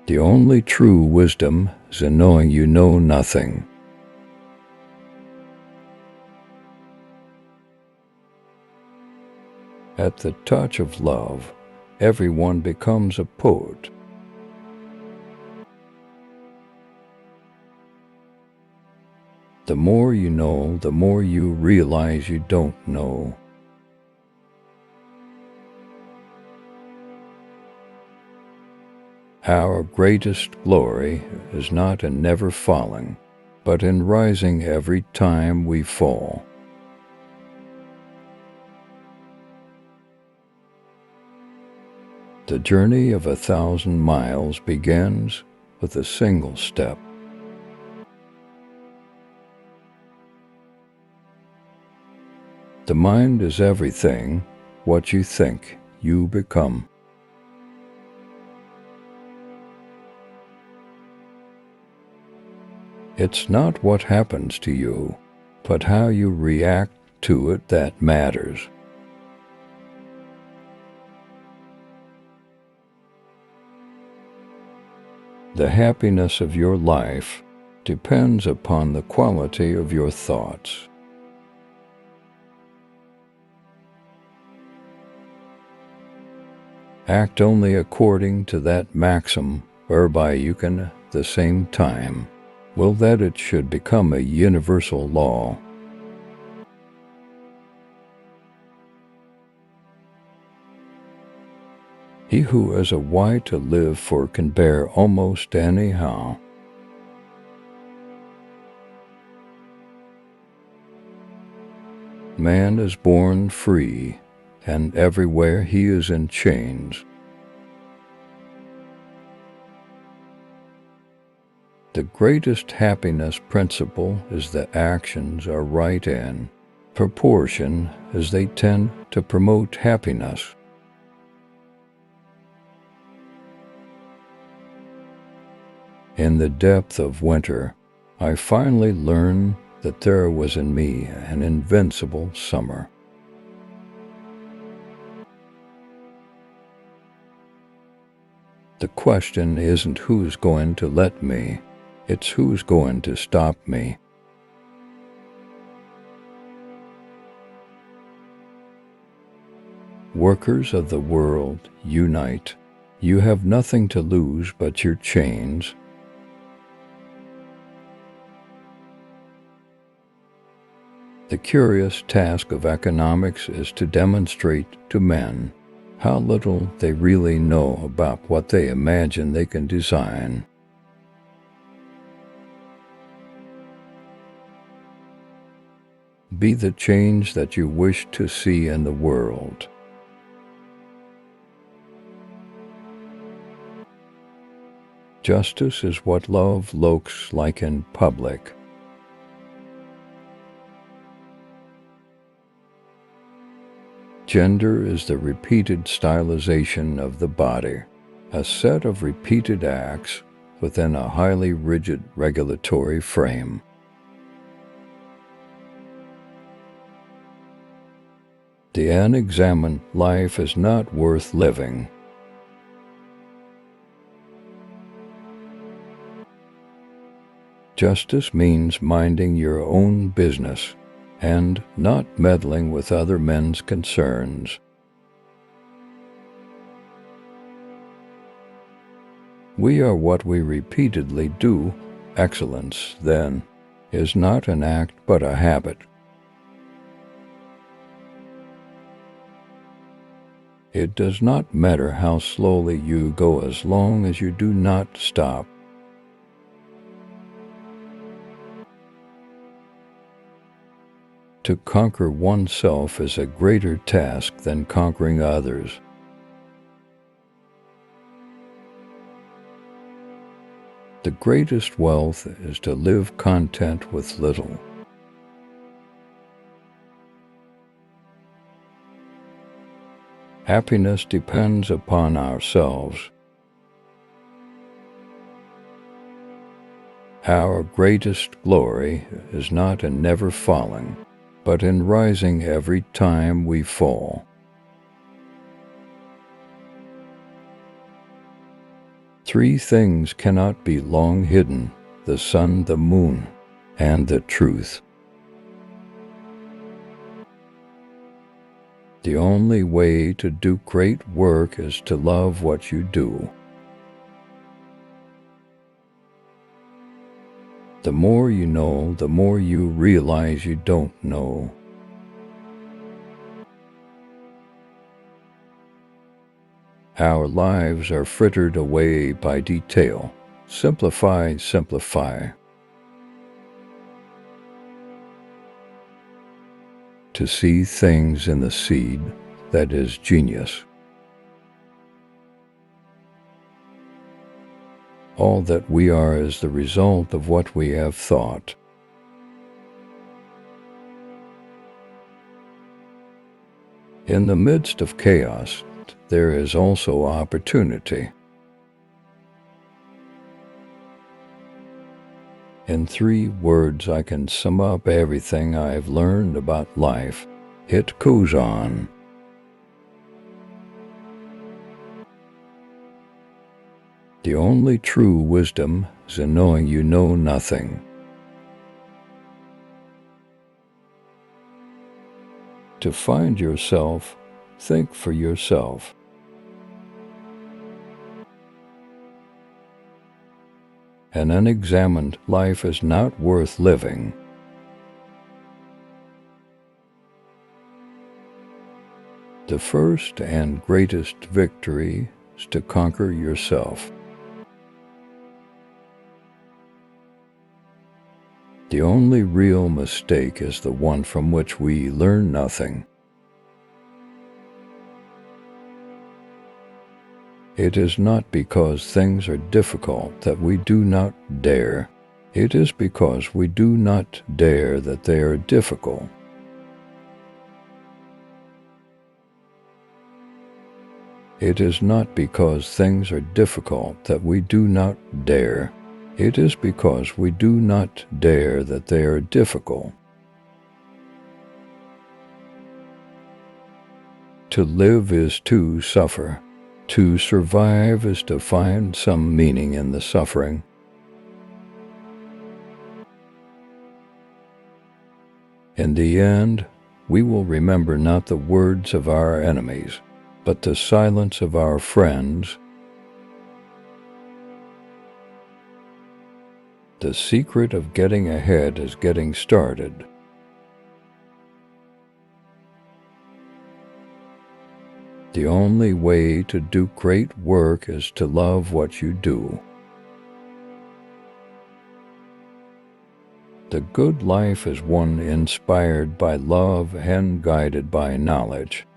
The only true wisdom is in knowing you know nothing. At the touch of love, everyone becomes a poet. The more you know, the more you realize you don't know. Our greatest glory is not in never falling, but in rising every time we fall. The journey of 1,000 miles begins with a single step. The mind is everything. What you think, you become. It's not what happens to you, but how you react to it that matters. The happiness of your life depends upon the quality of your thoughts. Act only according to that maxim whereby you can, at the same time, will that it should become a universal law. He who has a why to live for can bear almost anyhow. Man is born free, and everywhere he is in chains. The greatest happiness principle is that actions are right in proportion as they tend to promote happiness. In the depth of winter, I finally learned that there was in me an invincible summer. The question isn't who's going to let me, it's who's going to stop me. Workers of the world, unite. You have nothing to lose but your chains. The curious task of economics is to demonstrate to men how little they really know about what they imagine they can design. Be the change that you wish to see in the world. Justice is what love looks like in public. Gender is the repeated stylization of the body, a set of repeated acts within a highly rigid regulatory frame. The unexamined life is not worth living. Justice means minding your own business and not meddling with other men's concerns. We are what we repeatedly do. Excellence, then, is not an act but a habit. It does not matter how slowly you go as long as you do not stop. To conquer oneself is a greater task than conquering others. The greatest wealth is to live content with little. Happiness depends upon ourselves. Our greatest glory is not in never falling, but in rising every time we fall. Three things cannot be long hidden: the sun, the moon, and the truth. The only way to do great work is to love what you do. The more you know, the more you realize you don't know. Our lives are frittered away by detail. Simplify, simplify. To see things in the seed, that is genius. All that we are is the result of what we have thought. In the midst of chaos, there is also opportunity. In 3 words, I can sum up everything I've learned about life. It goes on. The only true wisdom is in knowing you know nothing. To find yourself, think for yourself. An unexamined life is not worth living. The first and greatest victory is to conquer yourself. The only real mistake is the one from which we learn nothing. It is not because things are difficult that we do not dare. It is because we do not dare that they are difficult. It is not because things are difficult that we do not dare. It is because we do not dare that they are difficult. To live is to suffer. To survive is to find some meaning in the suffering. In the end, we will remember not the words of our enemies, but the silence of our friends. The secret of getting ahead is getting started. The only way to do great work is to love what you do. The good life is one inspired by love and guided by knowledge.